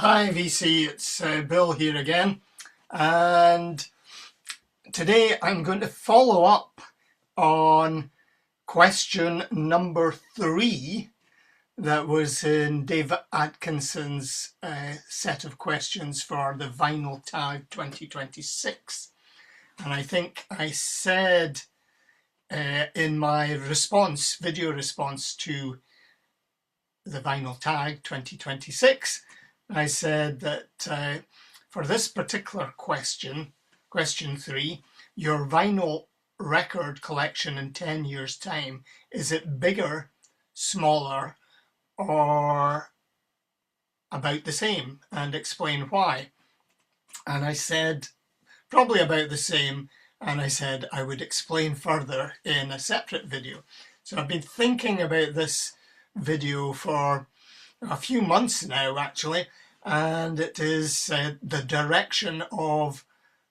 Hi VC, it's Bill here again, and today I'm going to follow up on question number 3 that was in David Atkinson's set of questions for the Vinyl Tag 2026. And I think I said in my video response to the Vinyl Tag 2026, I said that for this particular question, question 3, your vinyl record collection in 10 years' time, is it bigger, smaller, or about the same? And explain why. And I said probably about the same, and I said I would explain further in a separate video. So I've been thinking about this video for a few months now, actually, and it is the direction of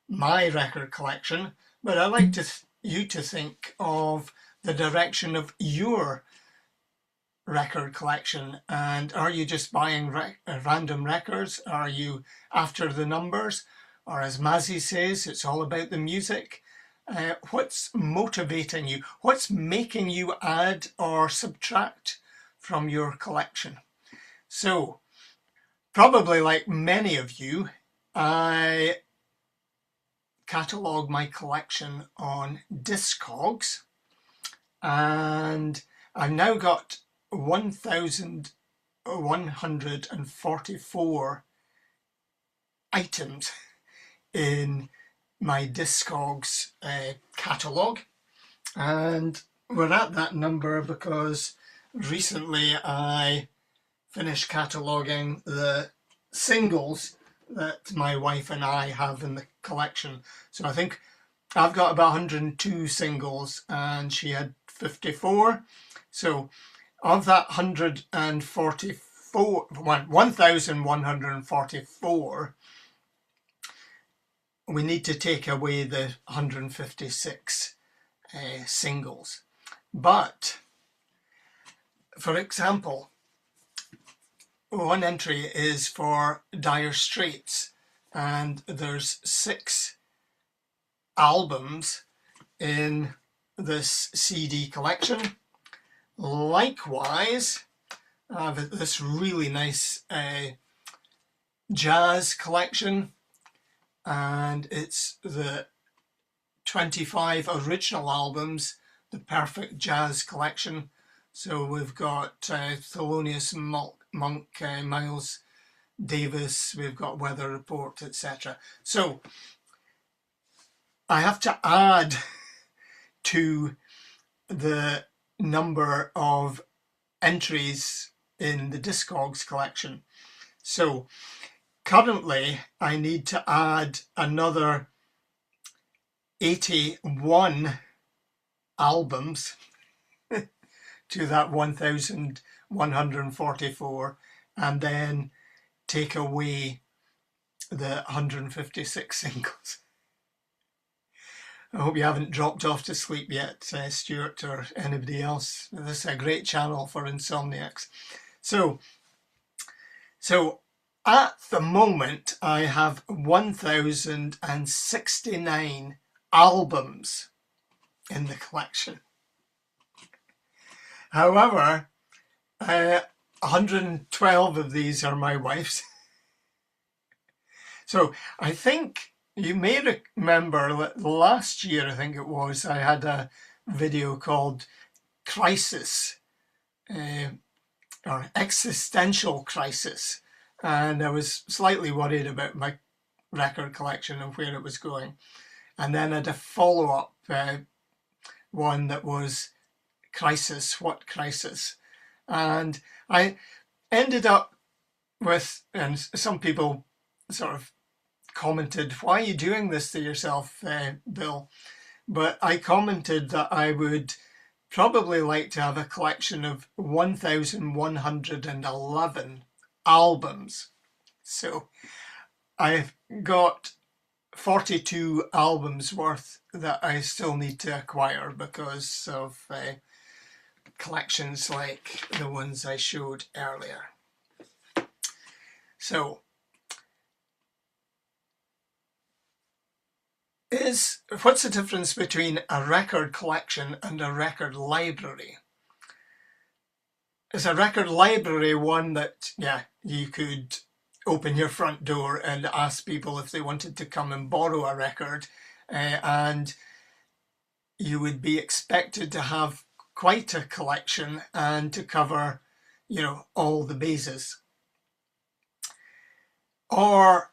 my record collection, but I'd like you to think of the direction of your record collection. And are you just buying random records? Are you after the numbers? Or as Mazzy says, it's all about the music. What's motivating you? What's making you add or subtract from your collection? So, probably like many of you, I catalogue my collection on Discogs, and I've now got 1,144 items in my Discogs catalogue, and we're at that number because recently I finished cataloguing the singles that my wife and I have in the collection. So I think I've got about 102 singles and she had 54. So of that 1,144, we need to take away the 156 singles. But, for example, one entry is for Dire Straits, and there's 6 albums in this CD collection. Likewise, I have this really nice jazz collection, and it's the 25 original albums, the Perfect Jazz Collection. So we've got Thelonious Monk, Miles Davis, we've got Weather Report, etc. So I have to add to the number of entries in the Discogs collection. So currently I need to add another 81 albums to that 1,144, and then take away the 156 singles. I hope you haven't dropped off to sleep yet, Stuart, or anybody else. This is a great channel for insomniacs. So at the moment, I have 1,069 albums in the collection. However, 112 of these are my wife's. So I think you may remember that last year, I think it was, I had a video called Crisis, or Existential Crisis, and I was slightly worried about my record collection and where it was going. And then I had a follow-up one that was Crisis, What Crisis? And I ended up with, and some people sort of commented, why are you doing this to yourself, Bill? But I commented that I would probably like to have a collection of 1,111 albums. So I've got 42 albums worth that I still need to acquire because of collections like the ones I showed earlier. So what's the difference between a record collection and a record library? Is a record library one that, yeah, you could open your front door and ask people if they wanted to come and borrow a record, and you would be expected to have quite a collection and to cover, all the bases. Or,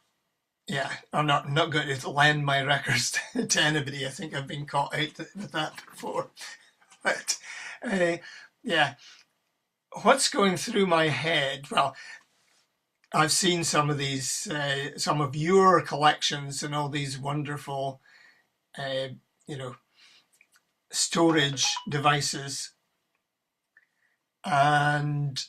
yeah, I'm not going to lend my records to anybody. I think I've been caught out with that before. But, yeah, what's going through my head? Well, I've seen some of these, some of your collections and all these wonderful, storage devices, and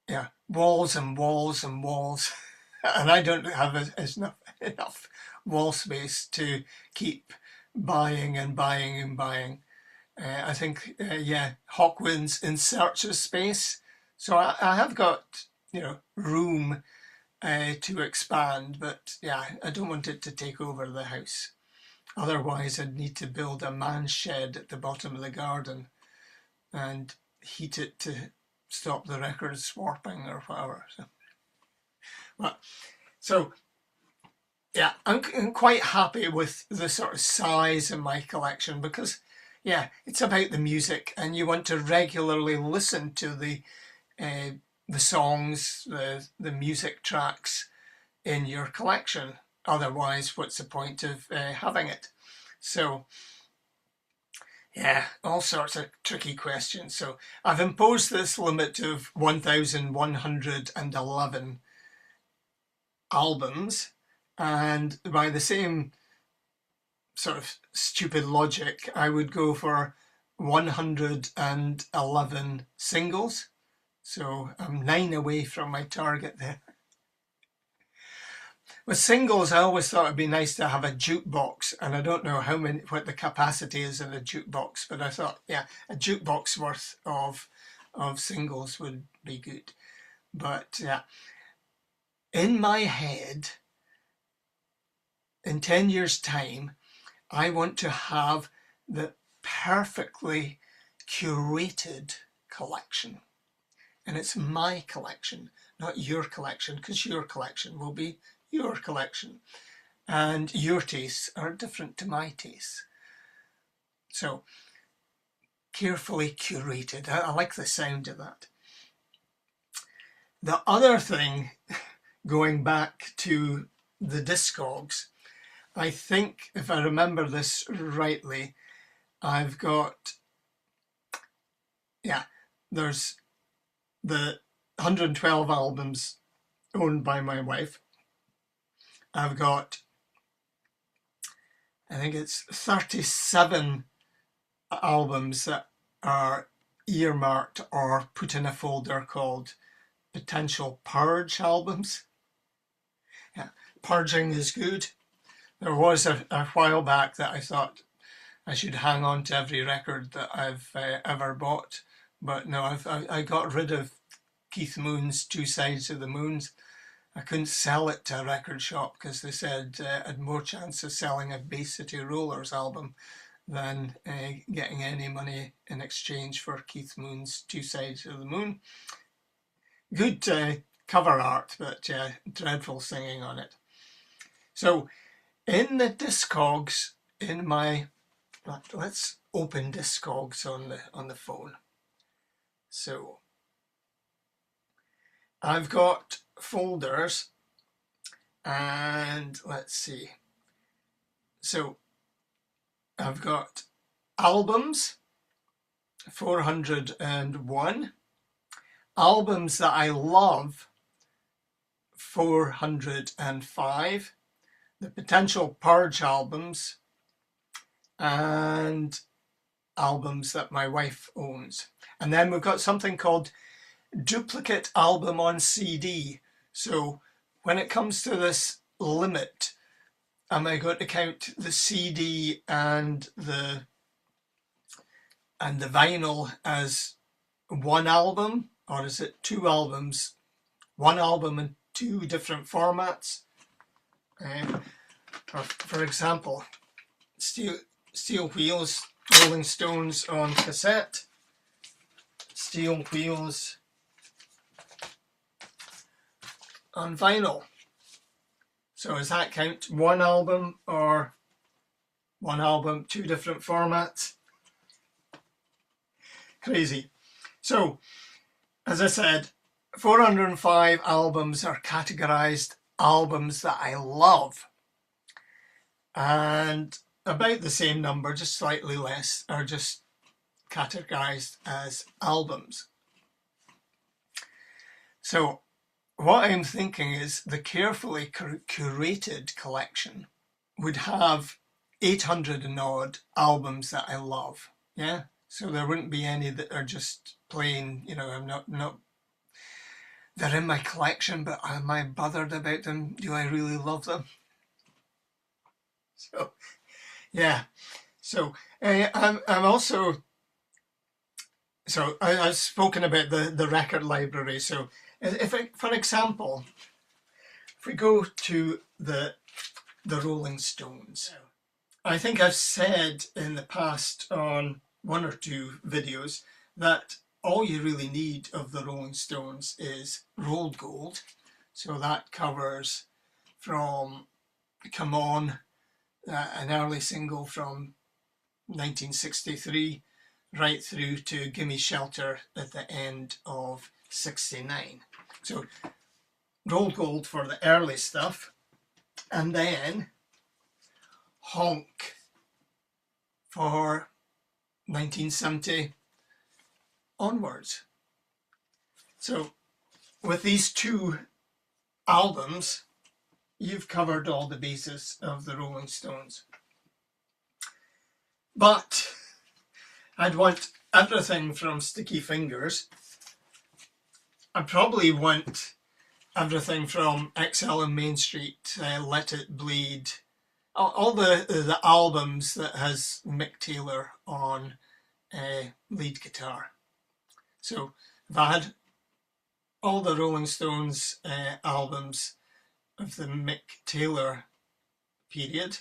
yeah, walls and walls and walls. And I don't have enough wall space to keep buying and buying and buying. I think, yeah, Hawkwind's in search of space. So I have got, room to expand, but yeah, I don't want it to take over the house. Otherwise, I'd need to build a man shed at the bottom of the garden and heat it to stop the records warping or whatever. So yeah, I'm quite happy with the sort of size of my collection because, yeah, it's about the music and you want to regularly listen to the songs, the music tracks in your collection. Otherwise, what's the point of having it? So, yeah, all sorts of tricky questions. So I've imposed this limit of 1,111 albums, and by the same sort of stupid logic, I would go for 111 singles. So I'm 9 away from my target there. With singles, I always thought it'd be nice to have a jukebox, and I don't know what the capacity is in a jukebox, but I thought, yeah, a jukebox worth of singles would be good. But yeah, in my head, in 10 years' time, I want to have the perfectly curated collection. And it's my collection, not your collection, because your collection will be your collection. And your tastes are different to my tastes. So, carefully curated. I like the sound of that. The other thing, going back to the Discogs, I think, if I remember this rightly, I've got, yeah, there's the 112 albums owned by my wife. I've got, I think it's 37 albums that are earmarked or put in a folder called potential purge albums. Yeah, purging is good. There was a while back that I thought I should hang on to every record that I've ever bought, but no, I got rid of Keith Moon's Two Sides of the Moons. I couldn't sell it to a record shop because they said I had more chance of selling a Bay City Rollers album than getting any money in exchange for Keith Moon's Two Sides of the Moon. Good cover art, but dreadful singing on it. So in the Discogs, in my, let's open Discogs on the phone. So I've got folders, and let's see. So I've got albums, 401. Albums that I love, 405. The potential purge albums, and albums that my wife owns. And then we've got something called duplicate album on CD. So when it comes to this limit, am I going to count the CD and the vinyl as one album, or is it two albums, one album in two different formats? For example, Steel Wheels, Rolling Stones on cassette, Steel Wheels on vinyl. So does that count one album, or one album, two different formats? Crazy. So, as I said, 405 albums are categorized albums that I love. And about the same number, just slightly less, are just categorized as albums. So what I'm thinking is the carefully curated collection would have 800 and odd albums that I love. Yeah. So there wouldn't be any that are just plain, you know, I'm not, they're in my collection, but am I bothered about them? Do I really love them? So, yeah. So I'm also, so I've spoken about the record library. So for example, if we go to the Rolling Stones, I think I've said in the past on one or two videos that all you really need of the Rolling Stones is Rolled Gold. So that covers from Come On, an early single from 1963, right through to Gimme Shelter at the end of 69. So Rolled Gold for the early stuff, and then Honk for 1970 onwards. So with these two albums, you've covered all the bases of the Rolling Stones. But I'd want everything from Sticky Fingers. I probably want everything from XL and Main Street, Let It Bleed, all the albums that has Mick Taylor on lead guitar. So if I had all the Rolling Stones albums of the Mick Taylor period,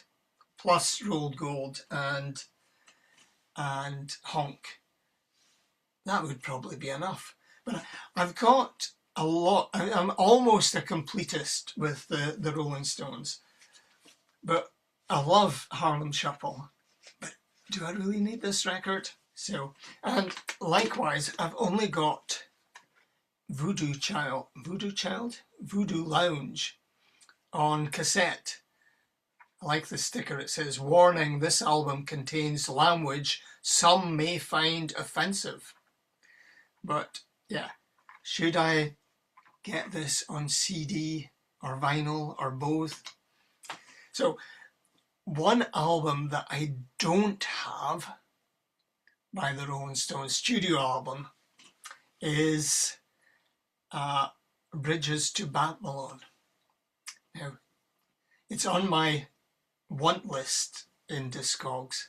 plus Rolled Gold and Honk, that would probably be enough. But I've got a lot. I'm almost a completist with the Rolling Stones, but I love Harlem Shuffle. But do I really need this record? So, and likewise, I've only got Voodoo Lounge on cassette. I like the sticker. It says, "Warning, this album contains language some may find offensive." But yeah, should I get this on CD or vinyl or both? So one album that I don't have by the Rolling Stones, studio album, is Bridges to Babylon. Now, it's on my want list in Discogs,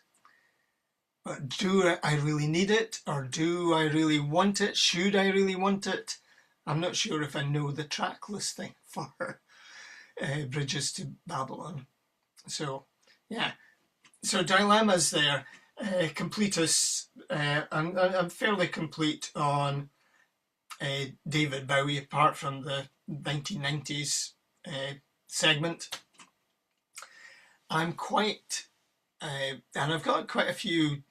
but do I really need it, or do I really want it? Should I really want it? I'm not sure if I know the track listing for Bridges to Babylon. So yeah, so dilemmas there. Completists, I'm fairly complete on David Bowie, apart from the 1990s segment. I'm quite, and I've got quite a few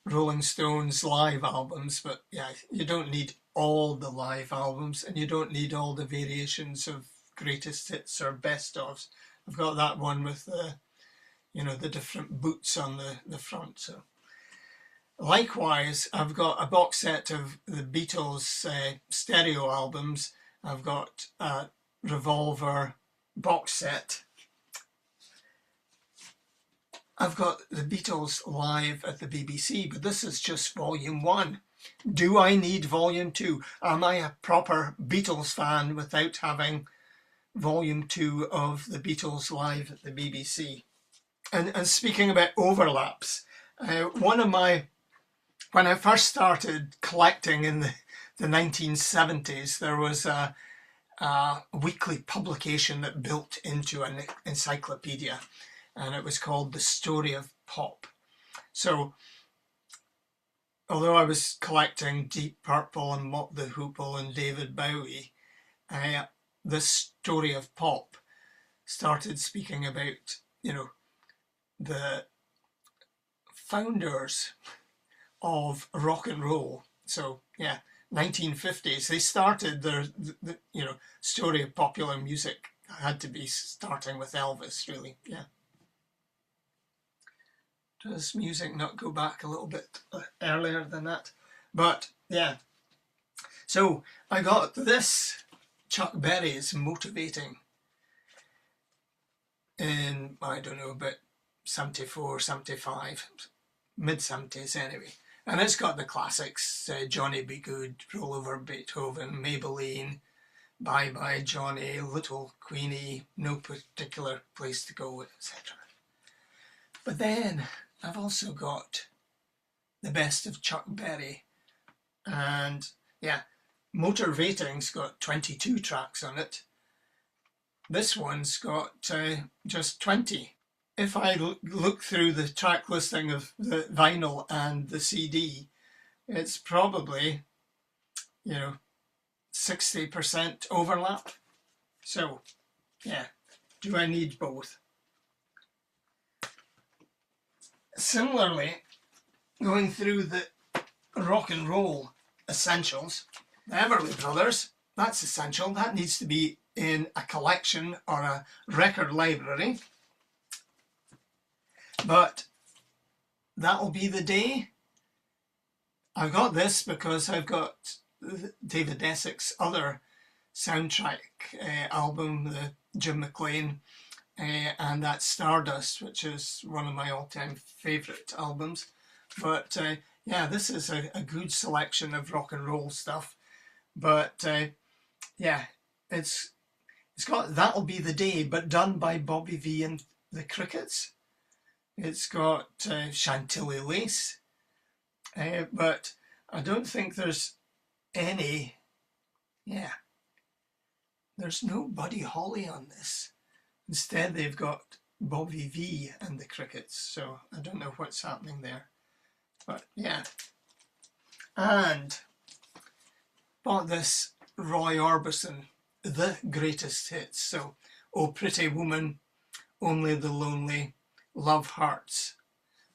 Rolling Stones live albums, but yeah, you don't need all the live albums, and you don't need all the variations of greatest hits or best ofs. I've got that one with the, you know, the different boots on the front. So likewise, I've got a box set of the Beatles stereo albums. I've got a Revolver box set. I've got the Beatles live at the BBC, but this is just volume 1. Do I need volume 2? Am I a proper Beatles fan without having volume 2 of the Beatles live at the BBC? And speaking about overlaps, when I first started collecting in the 1970s, there was a a weekly publication that built into an encyclopedia, and it was called The Story of Pop. So although I was collecting Deep Purple and Mott the Hoople and David Bowie, The Story of Pop started speaking about, the founders of rock and roll. So yeah, 1950s, they started their, story of popular music had to be starting with Elvis, really. Yeah. Does music not go back a little bit earlier than that? But yeah. So I got this Chuck Berry's Motivating in, I don't know, about 74, 75, mid-70s anyway. And it's got the classics, Johnny Be Good, Roll Over Beethoven, Maybelline, Bye Bye Johnny, Little Queenie, No Particular Place to Go, etc. But then I've also got the best of Chuck Berry. And yeah, Motivating's got 22 tracks on it. This one's got just 20. If I look through the track listing of the vinyl and the CD, it's probably, 60% overlap. So, yeah, do I need both? Similarly, going through the rock and roll essentials, the Everly Brothers, that's essential. That needs to be in a collection or a record library. But That'll Be the Day. I've got this because I've got David Essex' other soundtrack album, the Jim McLean, and that's Stardust, which is one of my all-time favourite albums. But yeah, this is a good selection of rock and roll stuff. But yeah, it's got That'll Be the Day, but done by Bobby V and the Crickets. It's got Chantilly Lace, but I don't think there's any, there's no Buddy Holly on this. Instead, they've got Bobby V and the Crickets, so I don't know what's happening there. But yeah. And bought this Roy Orbison, The Greatest Hits. So, Oh Pretty Woman, Only the Lonely, Love Hearts,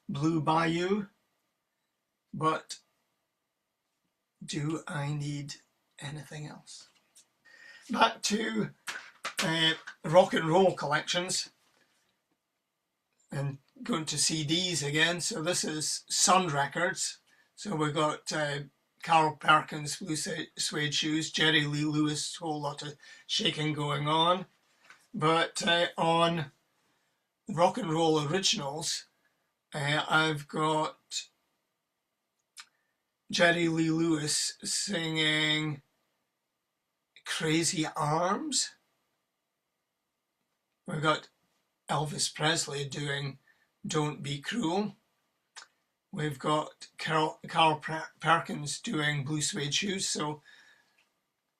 Blue Bayou, but do I need anything else? Back to rock and roll collections and going to CDs again. So this is Sun Records. So we've got Carl Perkins, Blue Suede Shoes, Jerry Lee Lewis, whole lot of shaking going on. But on rock and roll originals, I've got Jerry Lee Lewis singing Crazy Arms. We've got Elvis Presley doing Don't Be Cruel. We've got Carl Perkins doing Blue Suede Shoes. So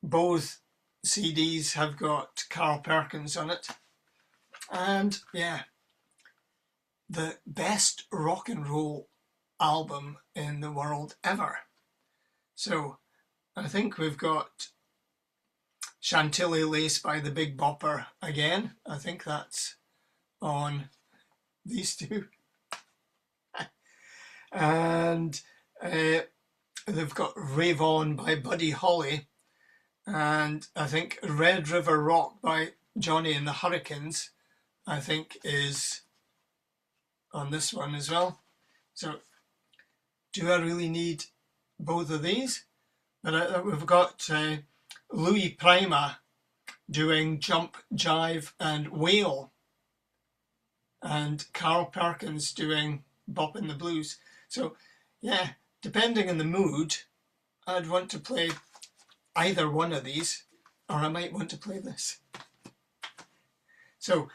both CDs have got Carl Perkins on it. And yeah, the best rock and roll album in the world ever. So I think we've got Chantilly Lace by the Big Bopper again. I think that's on these two. And they've got Rave On by Buddy Holly. And I think Red River Rock by Johnny and the Hurricanes, I think, is on this one as well. So do I really need both of these? But we've got Louis Prima doing Jump, Jive and Wail, and Carl Perkins doing Bop in the Blues. So yeah, depending on the mood, I'd want to play either one of these, or I might want to play this. So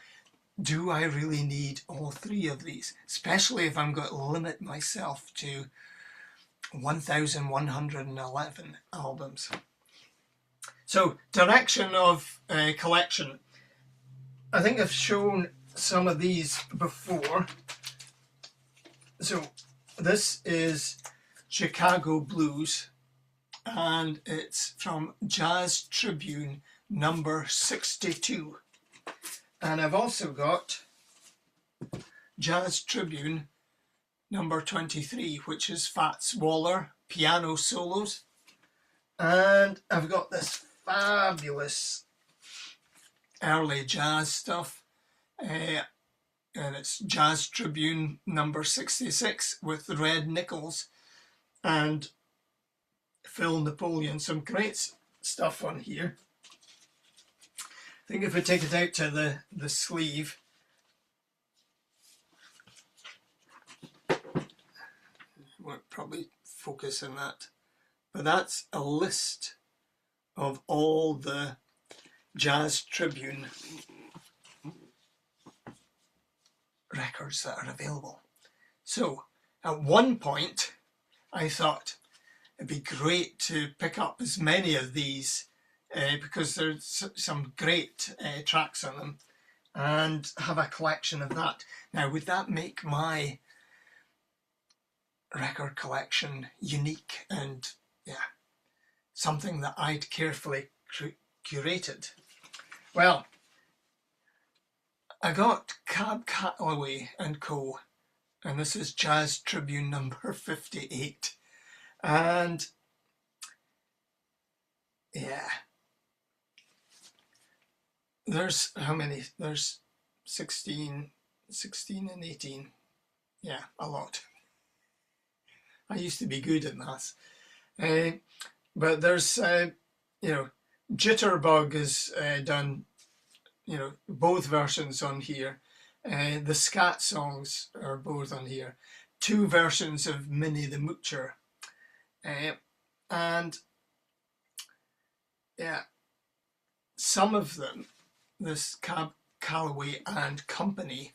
do I really need all three of these? Especially if I'm going to limit myself to 1,111 albums. So, direction of collection. I think I've shown some of these before. So, this is Chicago Blues, and it's from Jazz Tribune number 62. And I've also got Jazz Tribune number 23, which is Fats Waller piano solos. And I've got this fabulous early jazz stuff, and it's Jazz Tribune number 66 with Red Nichols and Phil Napoleon. Some great stuff on here. I think if we take it out to the sleeve, won't probably focus on that, but that's a list of all the Jazz Tribune records that are available. So at one point I thought it'd be great to pick up as many of these because there's some great tracks on them, and have a collection of that. Now, would that make my record collection unique and something that I'd carefully curated? Well, I got Cab Calloway and Co, and this is Jazz Tribune number 58, and there's how many? There's 16 and 18. Yeah, a lot. I used to be good at maths. But there's, Jitterbug is done, both versions on here. The scat songs are both on here. 2 versions of Minnie the Moocher. And some of them, this Cab Calloway and Company,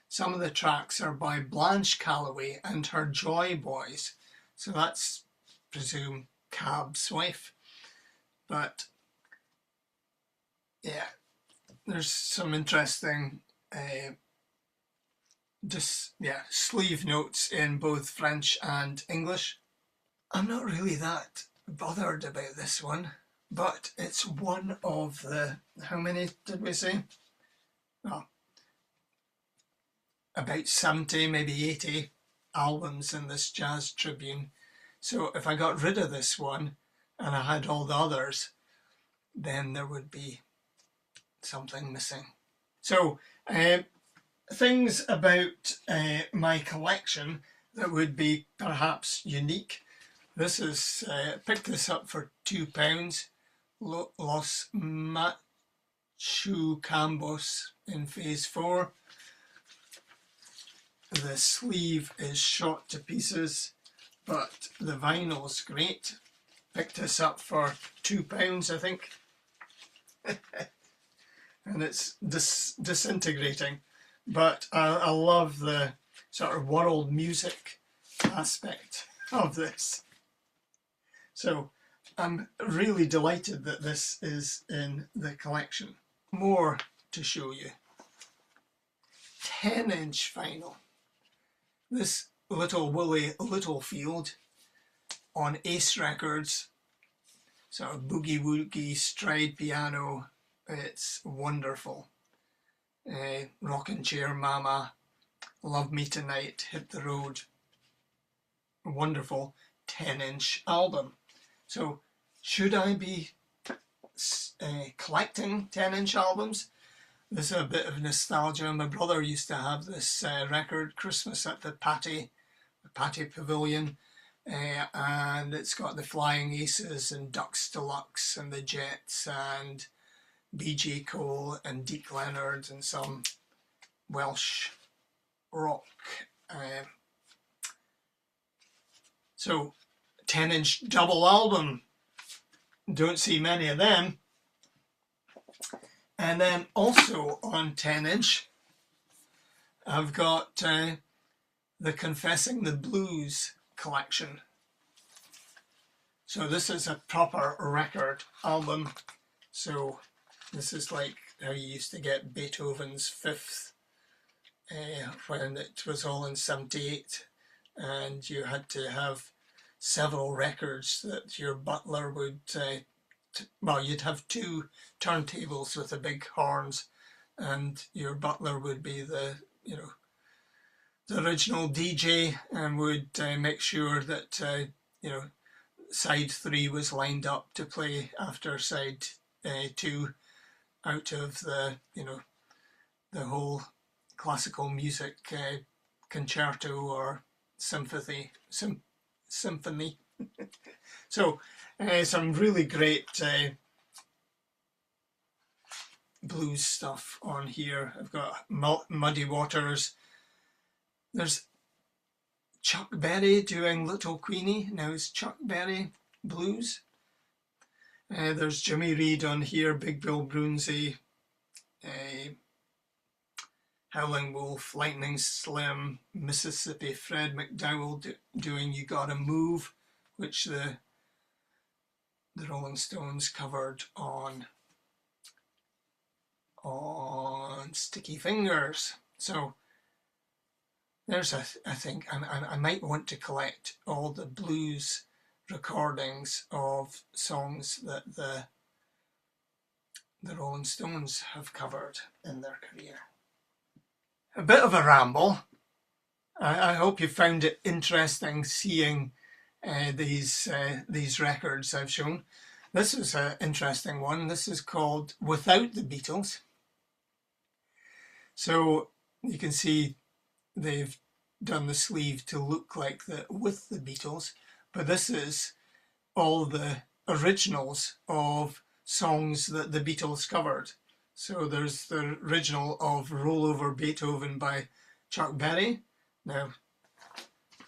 some of the tracks are by Blanche Calloway and her Joy Boys. So that's, presume, Cab's wife. But there's some interesting sleeve notes in both French and English. I'm not really that bothered about this one, but it's one of the, how many did we say? Well, about 70, maybe 80 albums in this Jazz Tribune. So if I got rid of this one and I had all the others, then there would be something missing. So things about my collection that would be perhaps unique. This is, picked this up for £2. Los Machucambos in Phase 4. The sleeve is shot to pieces, but the vinyl's great. Picked this up for £2, I think. And it's disintegrating, but I love the sort of world music aspect of this. So I'm really delighted that this is in the collection. More to show you. 10-inch vinyl. This Little Willie Littlefield on Ace Records, sort of boogie woogie stride piano. It's wonderful. Rockin' Chair Mama, Love Me Tonight, Hit the Road. Wonderful 10-inch album. So should I be collecting 10-inch albums? This is a bit of nostalgia. My brother used to have this record, Christmas at the Patty Pavilion, and it's got the Flying Aces and Ducks Deluxe and the Jets and B.J. Cole and Deke Leonard and some Welsh rock. So 10-inch double album, don't see many of them. And then also on 10-inch, I've got the Confessing the Blues collection. So this is a proper record album. So this is like how you used to get Beethoven's Fifth when it was all in 78, and you had to have several records that your butler would, well, you'd have two turntables with the big horns, and your butler would be the, the original DJ, and would make sure that, side 3 was lined up to play after side 2 out of the, the whole classical music concerto or symphony. So some really great blues stuff on here. I've got Muddy Waters. There's Chuck Berry doing Little Queenie. Now it's Chuck Berry blues. There's Jimmy Reed on here, Big Bill Broonzy, Howling Wolf, Lightning Slim, Mississippi Fred McDowell doing You Gotta Move, which the Rolling Stones covered on Sticky Fingers. So there's I think I might want to collect all the blues recordings of songs that the Rolling Stones have covered in their career. A bit of a ramble. I hope you found it interesting seeing these records I've shown. This is an interesting one. This is called Without the Beatles. So you can see they've done the sleeve to look like the with the Beatles, but this is all the originals of songs that the Beatles covered. So there's the original of Roll Over Beethoven by Chuck Berry. Now,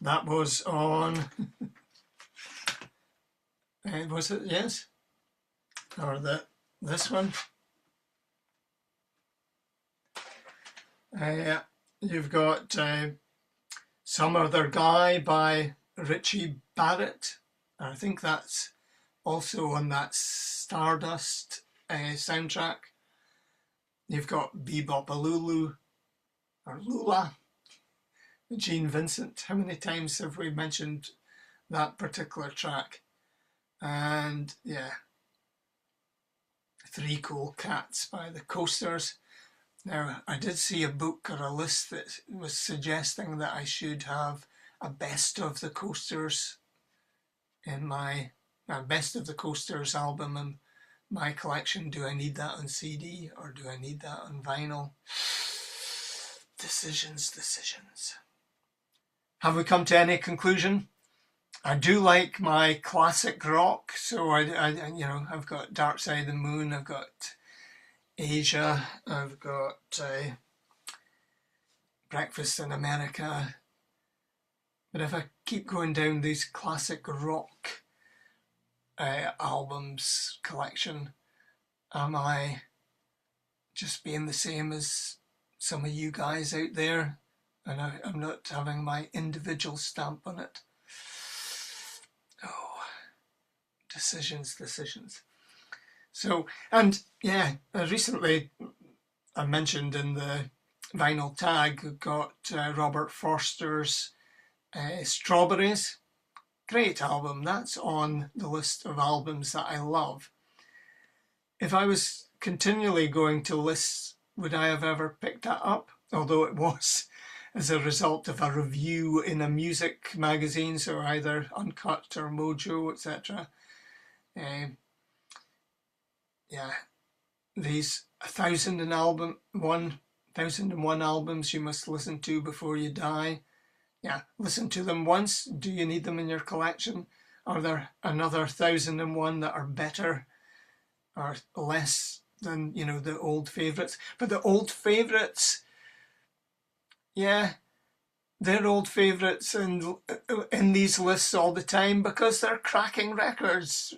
that was on, was it? Yes? Or this one? You've got Some Other Guy by Richie Barrett. I think that's also on that Stardust soundtrack. You've got Bebop-A-Lulu, or Lula, Gene Vincent. How many times have we mentioned that particular track? And yeah, Three Cool Cats by the Coasters. Now, I did see a book or a list that was suggesting that I should have a Best of the Coasters in my Best of the Coasters album in my collection. Do I need that on CD or do I need that on vinyl? Decisions. Have we come to any conclusion? I do like my classic rock, so I've got Dark Side of the Moon, I've got Asia, I've got Breakfast in America. But if I keep going down these classic rock albums collection, am I just being the same as some of you guys out there? And I'm not having my individual stamp on it. Oh, decisions. So, and yeah, recently I mentioned in the vinyl tag, we've got Robert Forster's Strawberries. Great album. That's on the list of albums that I love. If I was continually going to lists, would I have ever picked that up? Although it was as a result of a review in a music magazine, so either Uncut or Mojo, etc. Yeah, these 1001 albums you must listen to before you die. Yeah, listen to them once. Do you need them in your collection? Are there another 1001 that are better or less than, the old favourites? But the old favourites, yeah, they're old favourites in these lists all the time because they're cracking records.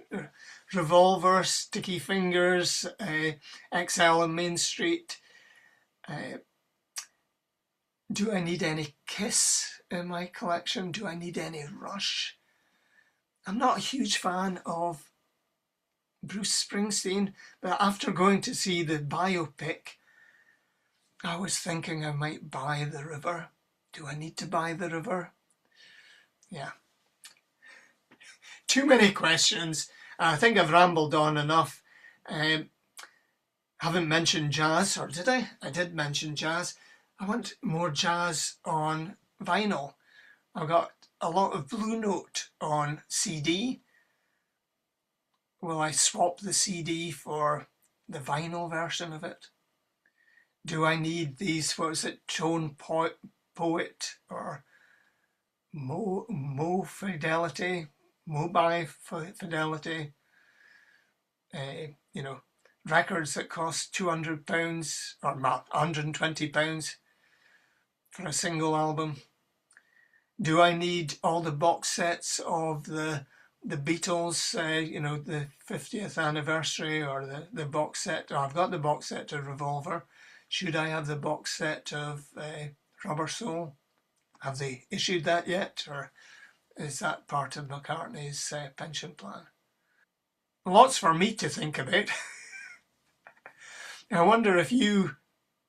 Revolver, Sticky Fingers, XL and Main Street. Do I need any Kiss in my collection? Do I need any Rush? I'm not a huge fan of Bruce Springsteen. But after going to see the biopic, I was thinking I might buy the river. Do I need to buy the river? Yeah. Too many questions. I think I've rambled on enough. Haven't mentioned jazz, or did I? I did mention jazz. I want more jazz on vinyl. I've got a lot of Blue Note on CD. Will I swap the CD for the vinyl version of it? Do I need these, what is it, Tone Poet or Mo Fidelity, Mobi Fidelity? You know, records that cost £200 or £120 for a single album. Do I need all the box sets of the Beatles, you know, the 50th anniversary, or the box set? Oh, I've got the box set of Revolver. Should I have the box set of Rubber Soul? Have they issued that yet, or is that part of McCartney's pension plan? Lots for me to think about. I wonder if you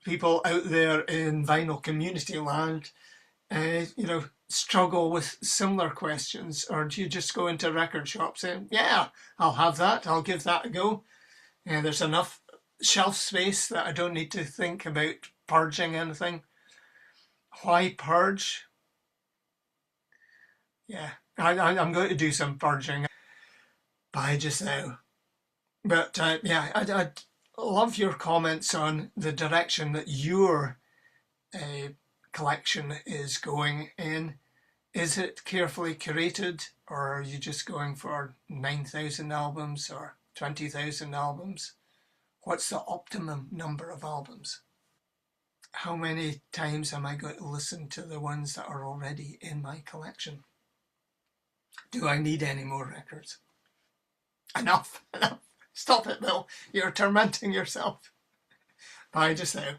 people out there in vinyl community land, you know, struggle with similar questions, or do you just go into record shops saying, yeah, I'll have that, I'll give that a go. There's enough shelf space that I don't need to think about purging anything. Why purge? Yeah, I'm going to do some purging. Bye just now. But yeah, I'd love your comments on the direction that your collection is going in. Is it carefully curated, or are you just going for 9,000 albums or 20,000 albums? What's the optimum number of albums? How many times am I going to listen to the ones that are already in my collection? Do I need any more records? Enough, enough. Stop it, Bill. You're tormenting yourself. Bye just now.